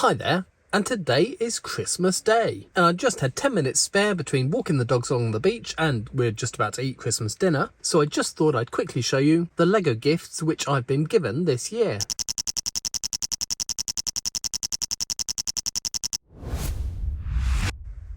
Hi there, and today is Christmas Day, and I just had 10 minutes spare between walking the dogs along the beach and we're just about to eat Christmas dinner, so I just thought I'd quickly show you the LEGO gifts which I've been given this year.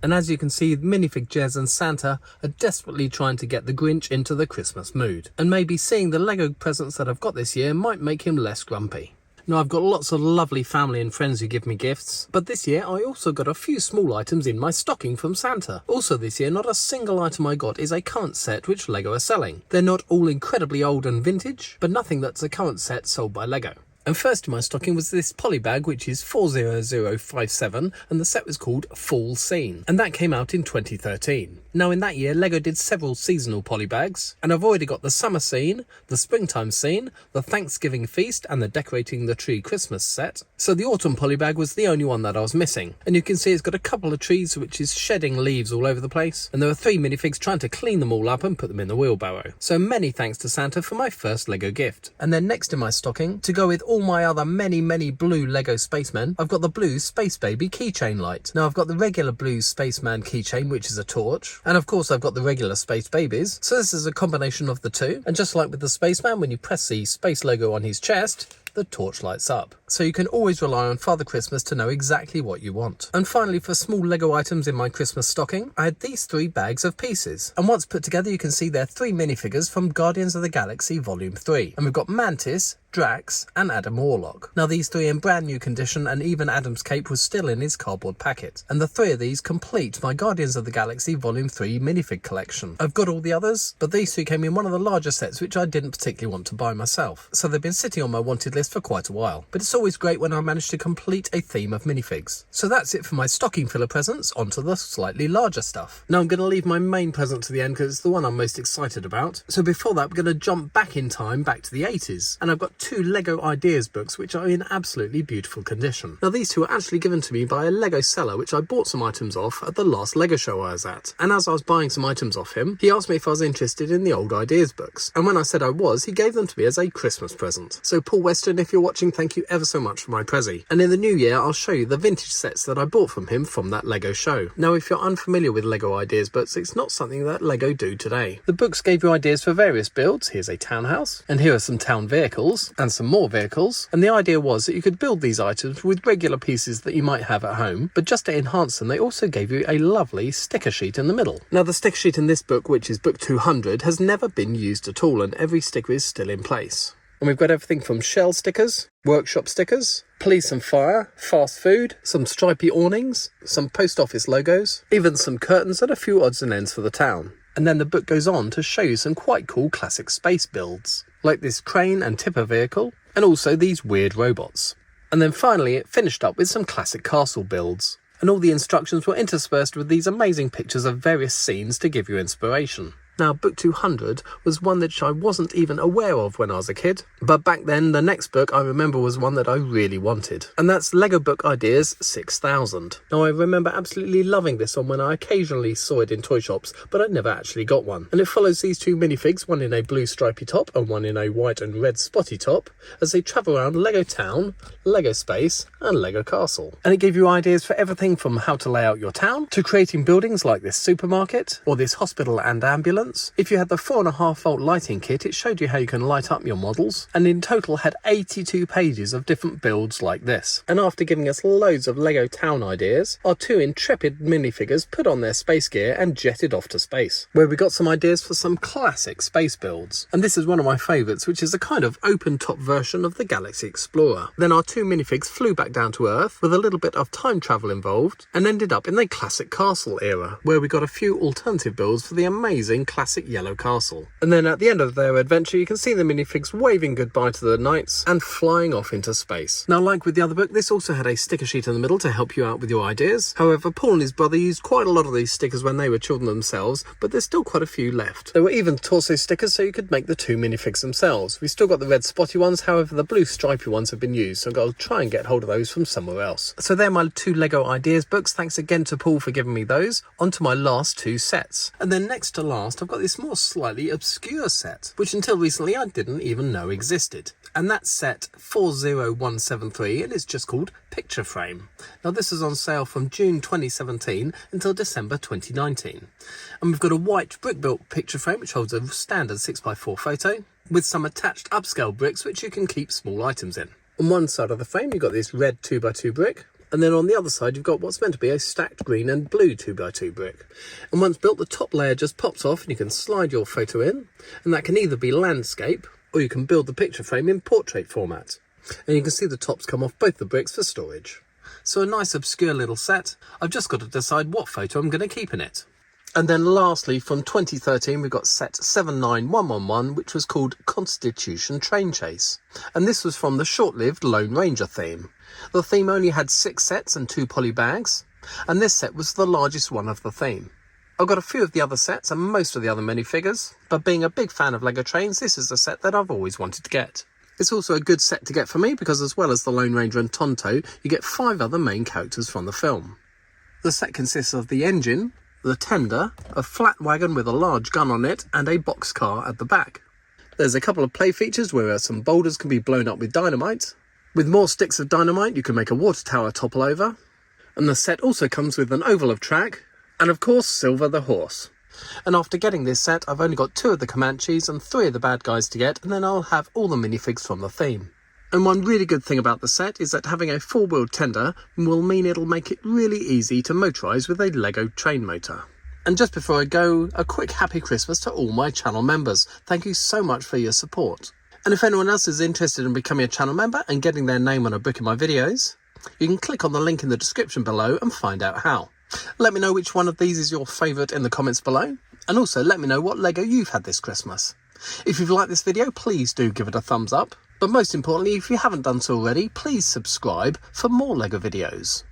And as you can see, Minifig Jez and Santa are desperately trying to get the Grinch into the Christmas mood, and maybe seeing the LEGO presents that I've got this year might make him less grumpy. Now, I've got lots of lovely family and friends who give me gifts, but this year I also got a few small items in my stocking from Santa. Also this year, not a single item I got is a current set which LEGO are selling. They're not all incredibly old and vintage, but nothing that's a current set sold by LEGO. And first in my stocking was this poly bag, which is 40057, and the set was called Fall Scene, and that came out in 2013. Now in that year, LEGO did several seasonal poly bags, and I've already got the summer scene, the springtime scene, the Thanksgiving feast, and the decorating the tree Christmas set. So the autumn poly bag was the only one that I was missing, and you can see it's got a couple of trees which is shedding leaves all over the place, and there are 3 minifigs trying to clean them all up and put them in the wheelbarrow. So many thanks to Santa for my first LEGO gift. And then next in my stocking, to go with all my other many blue LEGO spacemen, I've got the blue Space Baby keychain light. Now I've got the regular blue Spaceman keychain, which is a torch, and of course I've got the regular Space Babies, so this is a combination of the two, and just like with the Spaceman, when you press the space logo on his chest, the torch lights up. So you can always rely on Father Christmas to know exactly what you want. And finally, for small LEGO items in my Christmas stocking, I had these 3 bags of pieces. And once put together, you can see they're 3 minifigures from Guardians of the Galaxy Volume 3. And we've got Mantis, Drax and Adam Warlock. Now these 3 in brand new condition, and even Adam's cape was still in his cardboard packet. And the 3 of these complete my Guardians of the Galaxy Volume 3 minifig collection. I've got all the others, but these 3 came in one of the larger sets which I didn't particularly want to buy myself. So they've been sitting on my wanted list for quite a while. But it's always great when I manage to complete a theme of minifigs. So that's it for my stocking filler presents, onto the slightly larger stuff. Now I'm going to leave my main present to the end because it's the one I'm most excited about. So before that, we're going to jump back in time, back to the 80s. And I've got 2 LEGO Ideas books which are in absolutely beautiful condition. Now these 2 are actually given to me by a LEGO seller which I bought some items off at the last LEGO show I was at. And as I was buying some items off him, he asked me if I was interested in the old Ideas books. And when I said I was, he gave them to me as a Christmas present. So Paul Weston, if you're watching, thank you ever so much for my prezi. And in the new year, I'll show you the vintage sets that I bought from him from that LEGO show. Now if you're unfamiliar with LEGO Ideas books, it's not something that LEGO do today. The books gave you ideas for various builds. Here's a townhouse, and here are some town vehicles, and some more vehicles. And the idea was that you could build these items with regular pieces that you might have at home, but just to enhance them, they also gave you a lovely sticker sheet in the middle. Now the sticker sheet in this book, which is book 200, has never been used at all, and every sticker is still in place. And we've got everything from shell stickers, workshop stickers, police and fire, fast food, some stripy awnings, some post office logos, even some curtains and a few odds and ends for the town. And then the book goes on to show you some quite cool classic space builds, like this crane and tipper vehicle, and also these weird robots. And then finally it finished up with some classic castle builds, and all the instructions were interspersed with these amazing pictures of various scenes to give you inspiration. Now, book 200 was one that I wasn't even aware of when I was a kid, but back then the next book I remember was one that I really wanted, and that's LEGO Book Ideas 6000. Now I remember absolutely loving this one when I occasionally saw it in toy shops, but I never actually got one. And it follows these 2 minifigs, one in a blue stripy top and one in a white and red spotty top, as they travel around LEGO Town, LEGO Space and LEGO Castle. And it gave you ideas for everything from how to lay out your town, to creating buildings like this supermarket, or this hospital and ambulance. If you had the 4.5 volt lighting kit, it showed you how you can light up your models, and in total had 82 pages of different builds like this. And after giving us loads of LEGO town ideas, our 2 intrepid minifigures put on their space gear and jetted off to space, where we got some ideas for some classic space builds. And this is one of my favourites, which is a kind of open top version of the Galaxy Explorer. Then our 2 minifigs flew back down to Earth with a little bit of time travel involved, and ended up in the classic castle era, where we got a few alternative builds for the amazing classic yellow castle. And then at the end of their adventure, you can see the minifigs waving goodbye to the knights and flying off into space. Now, like with the other book, this also had a sticker sheet in the middle to help you out with your ideas. However, Paul and his brother used quite a lot of these stickers when they were children themselves, but there's still quite a few left. There were even torso stickers, so you could make the 2 minifigs themselves. We still got the red spotty ones, however the blue stripy ones have been used, so I've got to try and get hold of those from somewhere else. So they're my 2 LEGO Ideas books. Thanks again to Paul for giving me those. On to my last 2 sets. And then next to last, I've got this more slightly obscure set, which until recently I didn't even know existed. And that's set 40173, and it's just called Picture Frame. Now this is on sale from June 2017 until December 2019. And we've got a white brick-built picture frame which holds a standard 6x4 photo, with some attached upscale bricks which you can keep small items in. On one side of the frame you've got this red 2x2 brick, and then on the other side you've got what's meant to be a stacked green and blue 2x2 brick. And once built, the top layer just pops off and you can slide your photo in, and that can either be landscape or you can build the picture frame in portrait format. And you can see the tops come off both the bricks for storage. So a nice obscure little set. I've just got to decide what photo I'm going to keep in it. And then lastly, from 2013, we've got set 79111, which was called Constitution Train Chase. And this was from the short-lived Lone Ranger theme. The theme only had 6 sets and 2 poly bags, and this set was the largest one of the theme. I've got a few of the other sets and most of the other minifigures, but being a big fan of LEGO trains, this is a set that I've always wanted to get. It's also a good set to get for me because as well as the Lone Ranger and Tonto, you get 5 other main characters from the film. The set consists of the engine, the tender, a flat wagon with a large gun on it, and a boxcar at the back. There's a couple of play features where some boulders can be blown up with dynamite. With more sticks of dynamite, you can make a water tower topple over. And the set also comes with an oval of track, and of course Silver the horse. And after getting this set, I've only got 2 of the Comanches and 3 of the bad guys to get, and then I'll have all the minifigs from the theme. And one really good thing about the set is that having a 4-wheeled tender will mean it'll make it really easy to motorise with a LEGO train motor. And just before I go, a quick happy Christmas to all my channel members. Thank you so much for your support. And if anyone else is interested in becoming a channel member and getting their name on a book in my videos, you can click on the link in the description below and find out how. Let me know which one of these is your favourite in the comments below, and also let me know what LEGO you've had this Christmas. If you've liked this video, please do give it a thumbs up, but most importantly, if you haven't done so already, please subscribe for more LEGO videos.